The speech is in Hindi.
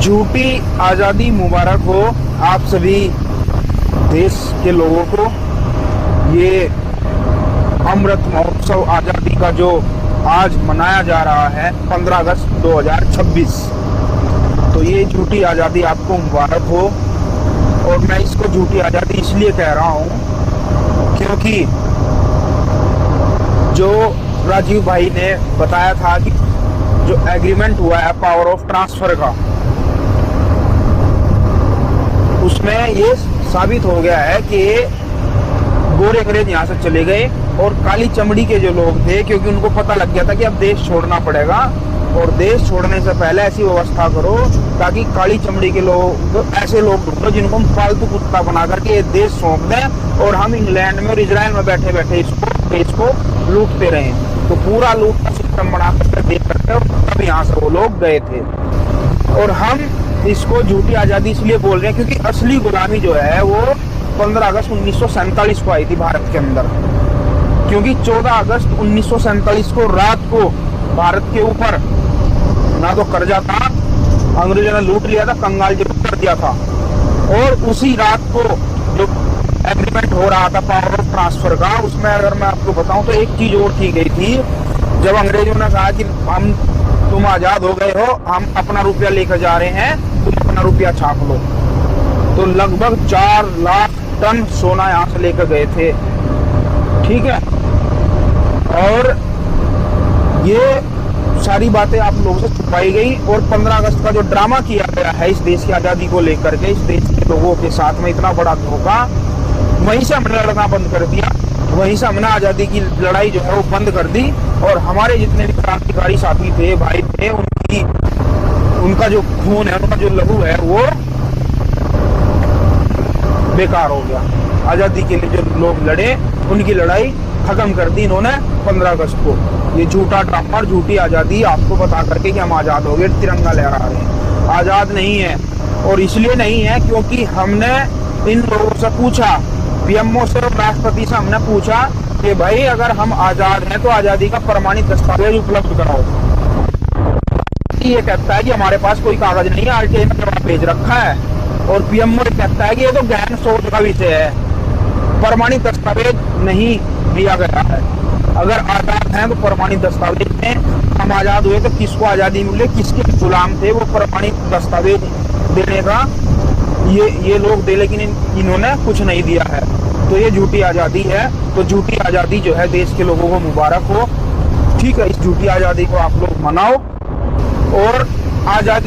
झूठी आज़ादी मुबारक हो आप सभी देश के लोगों को। ये अमृत महोत्सव आज़ादी का जो आज मनाया जा रहा है 15 अगस्त 2026, तो ये झूठी आज़ादी आपको मुबारक हो। और मैं इसको झूठी आज़ादी इसलिए कह रहा हूँ क्योंकि जो राजीव भाई ने बताया था कि जो एग्रीमेंट हुआ है पावर ऑफ ट्रांसफर का, उसमें ये साबित हो गया है कि गोरे अंग्रेज यहाँ से चले गए और काली चमड़ी के जो लोग थे, क्योंकि उनको पता लग गया था कि अब देश छोड़ना पड़ेगा, और देश छोड़ने से पहले ऐसी व्यवस्था करो ताकि काली चमड़ी के लोग, ऐसे लोग ढूंढो जिनको हम फालतू कुत्ता बना करके ये देश सौंप दें और हम इंग्लैंड में और इजराइल में बैठे बैठे इसको देश को लूटते रहें। तो पूरा लूट का सिस्टम बना करके देख करके और तब यहाँ से वो लोग गए थे। और हम इसको झूठी आज़ादी इसलिए बोल रहे हैं क्योंकि असली गुलामी जो है वो 15 अगस्त 1947 को आई थी भारत के अंदर। क्योंकि 14 अगस्त 1947 को रात को भारत के ऊपर ना तो कर्जा था, अंग्रेजों ने लूट लिया था, कंगाल जरूर कर दिया था, और उसी रात को जो एग्रीमेंट हो रहा था पावर ऑफ ट्रांसफर का, उसमें अगर मैं आपको बताऊं तो एक चीज और की गई थी। जब अंग्रेजों ने कहा कि तुम आजाद हो गए हो, हम अपना रुपया लेकर जा रहे हैं, तुम अपना रुपया छाप लो, तो लगभग 4 लाख टन सोना यहाँ से लेकर गए थे। ठीक है, और ये सारी बातें आप लोगों से छुपाई गई। और 15 अगस्त का जो ड्रामा किया गया है इस देश की आज़ादी को लेकर के, इस देश के लोगों के साथ में इतना बड़ा धोखा, वहीं से हमने लड़ना बंद कर दिया, वहीं से हमने आज़ादी की लड़ाई जो है वो बंद कर दी। और हमारे जितने भी क्रांतिकारी साथी थे, भाई थे, उनका जो खून है, उनका जो लहू है वो बेकार हो गया। आज़ादी के लिए जो लोग लड़े उनकी लड़ाई खत्म कर दी इन्होंने 15 अगस्त को। ये झूठा ड्रामा और झूठी आज़ादी आपको बता करके कि हम आज़ाद हो गए, तिरंगा लहरा रहे हैं, आज़ाद नहीं है। और इसलिए नहीं है क्योंकि हमने इन लोगों से पूछा, पीएमओ से और राष्ट्रपति से हमने पूछा कि भाई अगर हम आज़ाद हैं तो आज़ादी का प्रमाणित दस्तावेज उपलब्ध कराओ। ये कहता है कि हमारे पास कोई कागज नहीं है, आरटीआई में जवाब भेज रखा है। और पीएमओ कहता है कि ये तो गहन सोच का विषय है, प्रमाणित दस्तावेज नहीं दिया गया है। अगर आजाद हैं तो प्रमाणित दस्तावेज में, हम आजाद हुए तो किसको आजादी मिले, किसके गुलाम थे, वो प्रमाणित दस्तावेज देने का ये लोग दे, लेकिन इन्होंने कुछ नहीं दिया है। तो ये झूठी आजादी है। तो झूठी आजादी जो है देश के लोगों को मुबारक हो। ठीक है, इस झूठी आजादी को आप लोग मनाओ और आजादी